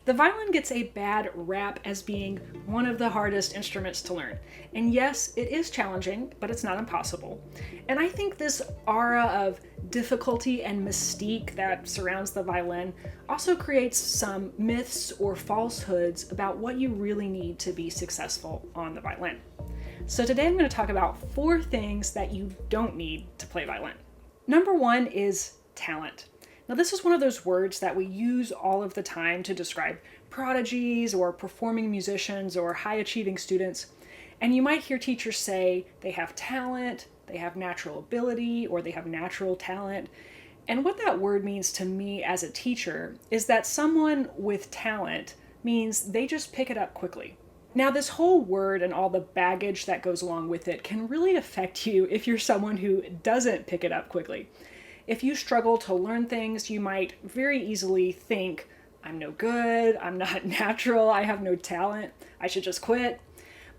The violin gets a bad rap as being one of the hardest instruments to learn. And yes, it is challenging, but it's not impossible. And I think this aura of difficulty and mystique that surrounds the violin also creates some myths or falsehoods about what you really need to be successful on the violin. So today I'm going to talk about 4 things that you don't need to play violin. Number 1 is talent. Now, this is one of those words that we use all of the time to describe prodigies or performing musicians or high-achieving students. And you might hear teachers say they have talent, they have natural ability, or they have natural talent. And what that word means to me as a teacher is that someone with talent means they just pick it up quickly. Now, this whole word and all the baggage that goes along with it can really affect you if you're someone who doesn't pick it up quickly. If you struggle to learn things, you might very easily think, I'm no good, I'm not natural, I have no talent, I should just quit.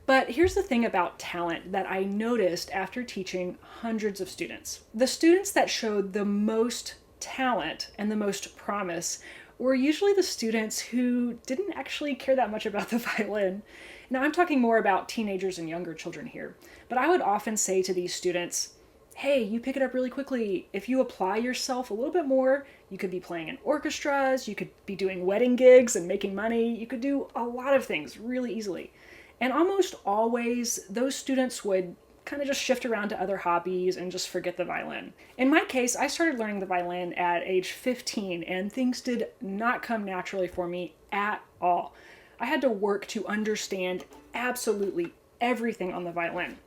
But here's the thing about talent that I noticed after teaching hundreds of students. The students that showed the most talent and the most promise were usually the students who didn't actually care that much about the violin. Now, I'm talking more about teenagers and younger children here, but I would often say to these students, hey, you pick it up really quickly. If you apply yourself a little bit more, you could be playing in orchestras, you could be doing wedding gigs and making money, you could do a lot of things really easily. And almost always, those students would kind of just shift around to other hobbies and just forget the violin. In my case, I started learning the violin at age 15, and things did not come naturally for me at all. I had to work to understand absolutely everything on the violin.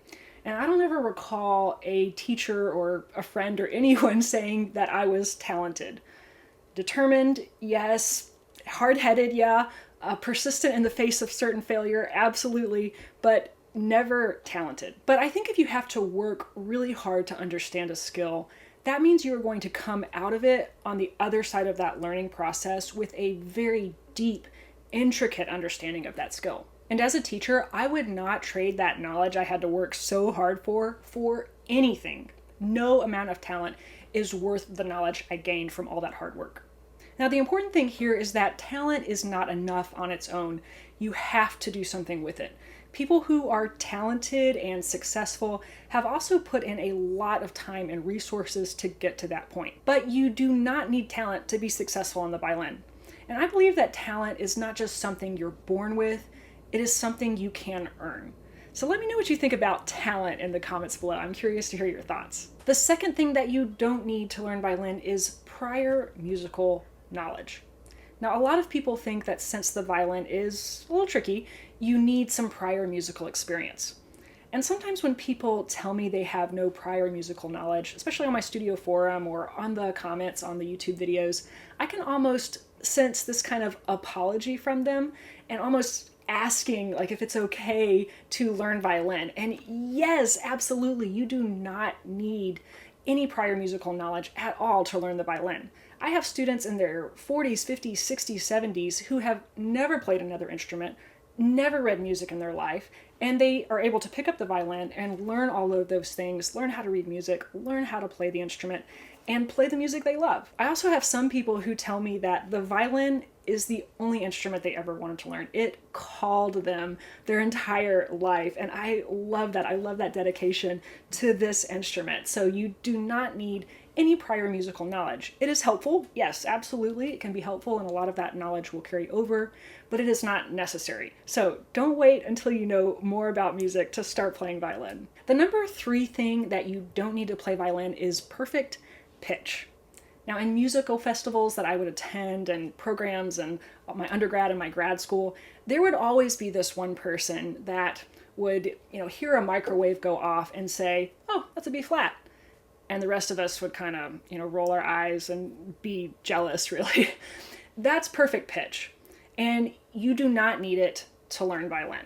And I don't ever recall a teacher or a friend or anyone saying that I was talented. Determined, yes. Hard-headed, yeah. Persistent in the face of certain failure, absolutely. But never talented. But I think if you have to work really hard to understand a skill, that means you are going to come out of it on the other side of that learning process with a very deep, intricate understanding of that skill. And as a teacher, I would not trade that knowledge I had to work so hard for anything. No amount of talent is worth the knowledge I gained from all that hard work. Now, the important thing here is that talent is not enough on its own. You have to do something with it. People who are talented and successful have also put in a lot of time and resources to get to that point. But you do not need talent to be successful on the violin. And I believe that talent is not just something you're born with, it is something you can earn. So let me know what you think about talent in the comments below. I'm curious to hear your thoughts. The second thing that you don't need to learn violin is prior musical knowledge. Now, a lot of people think that since the violin is a little tricky, you need some prior musical experience. And sometimes when people tell me they have no prior musical knowledge, especially on my studio forum or on the comments on the YouTube videos, I can almost sense this kind of apology from them and almost asking like if it's okay to learn violin. And yes, absolutely, you do not need any prior musical knowledge at all to learn the violin. I have students in their 40s, 50s, 60s, 70s who have never played another instrument, never read music in their life, and they are able to pick up the violin and learn all of those things, learn how to read music, learn how to play the instrument, and play the music they love. I also have some people who tell me that the violin is the only instrument they ever wanted to learn. It called them their entire life, and I love that. I love that dedication to this instrument. So you do not need any prior musical knowledge. It is helpful, yes, absolutely. It can be helpful, and a lot of that knowledge will carry over, but it is not necessary. So don't wait until you know more about music to start playing violin. The number 3 thing that you don't need to play violin is perfect pitch. Now, in musical festivals that I would attend and programs and my undergrad and my grad school, there would always be this one person that would, hear a microwave go off and say, oh, that's a B flat. And the rest of us would kind of, roll our eyes and be jealous, really. That's perfect pitch. And you do not need it to learn violin.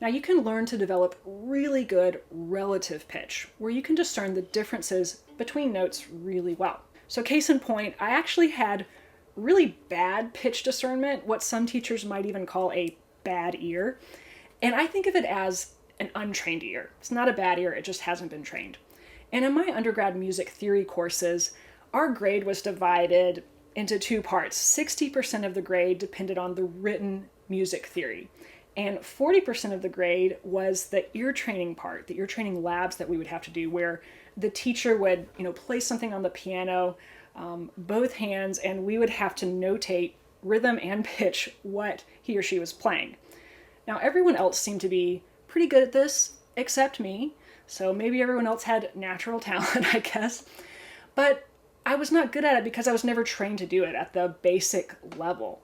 Now, you can learn to develop really good relative pitch, where you can discern the differences between notes really well. So case in point, I actually had really bad pitch discernment, what some teachers might even call a bad ear. And I think of it as an untrained ear. It's not a bad ear, it just hasn't been trained. And in my undergrad music theory courses, our grade was divided into two parts. 60% of the grade depended on the written music theory, and 40% of the grade was the ear training part, the ear training labs that we would have to do, where the teacher would, play something on the piano, both hands, and we would have to notate rhythm and pitch what he or she was playing. Now, everyone else seemed to be pretty good at this, except me, so maybe everyone else had natural talent, I guess. But I was not good at it because I was never trained to do it at the basic level.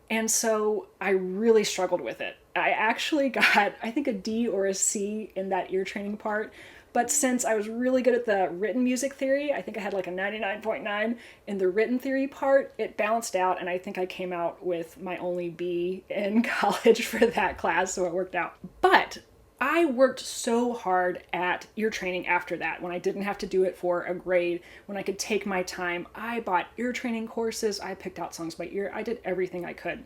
And so I really struggled with it. I actually got, I think, a D or a C in that ear training part. But since I was really good at the written music theory, I think I had like a 99.9 in the written theory part, it balanced out, and I think I came out with my only B in college for that class, so it worked out. But I worked so hard at ear training after that, when I didn't have to do it for a grade, when I could take my time. I bought ear training courses, I picked out songs by ear, I did everything I could.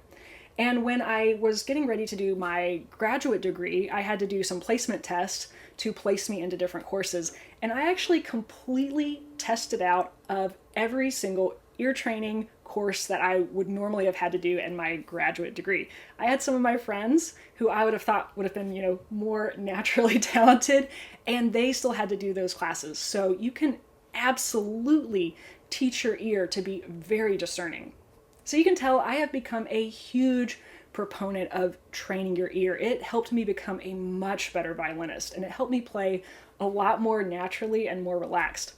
And when I was getting ready to do my graduate degree, I had to do some placement tests to place me into different courses. And I actually completely tested out of every single ear training course that I would normally have had to do in my graduate degree. I had some of my friends who I would have thought would have been, more naturally talented, and they still had to do those classes. So you can absolutely teach your ear to be very discerning. So you can tell I have become a huge proponent of training your ear. It helped me become a much better violinist, and it helped me play a lot more naturally and more relaxed.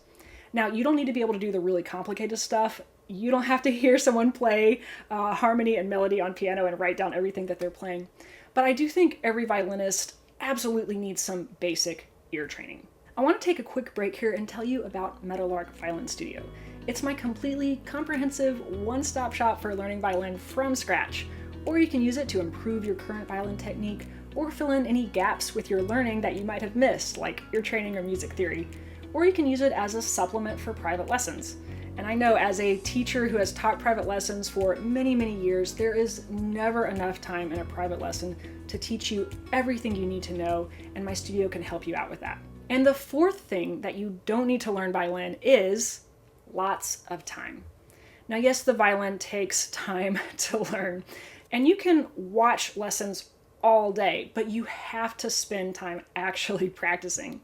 Now, you don't need to be able to do the really complicated stuff. You don't have to hear someone play harmony and melody on piano and write down everything that they're playing. But I do think every violinist absolutely needs some basic ear training. I want to take a quick break here and tell you about Meadowlark Violin Studio. It's my completely comprehensive one-stop shop for learning violin from scratch. Or you can use it to improve your current violin technique, or fill in any gaps with your learning that you might have missed, like ear training or music theory. Or you can use it as a supplement for private lessons. And I know, as a teacher who has taught private lessons for many, many years, there is never enough time in a private lesson to teach you everything you need to know, and my studio can help you out with that. And the fourth thing that you don't need to learn violin is lots of time. Now, yes, the violin takes time to learn, and you can watch lessons all day, but you have to spend time actually practicing.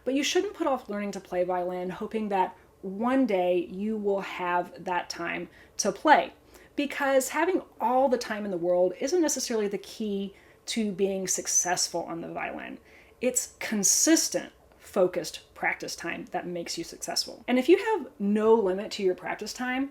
But you shouldn't put off learning to play violin hoping that one day you will have that time to play, because having all the time in the world isn't necessarily the key to being successful on the violin. It's consistent, focused practice time that makes you successful. And if you have no limit to your practice time,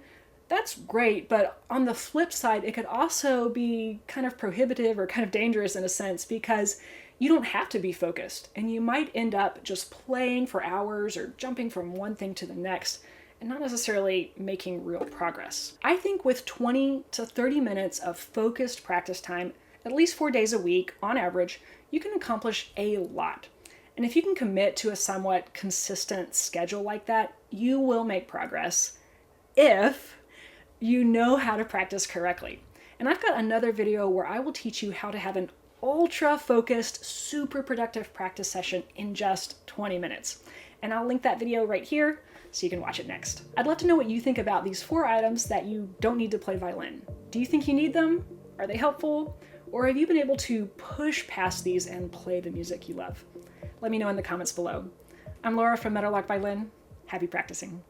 that's great, but on the flip side, it could also be kind of prohibitive or kind of dangerous in a sense, because you don't have to be focused, and you might end up just playing for hours or jumping from one thing to the next and not necessarily making real progress. I think with 20 to 30 minutes of focused practice time, at least 4 days a week on average, you can accomplish a lot. And if you can commit to a somewhat consistent schedule like that, you will make progress if you know how to practice correctly. And I've got another video where I will teach you how to have an ultra focused, super productive practice session in just 20 minutes. And I'll link that video right here so you can watch it next. I'd love to know what you think about these 4 items that you don't need to play violin. Do you think you need them? Are they helpful? Or have you been able to push past these and play the music you love? Let me know in the comments below. I'm Laura from Meadowlark Violin. Happy practicing.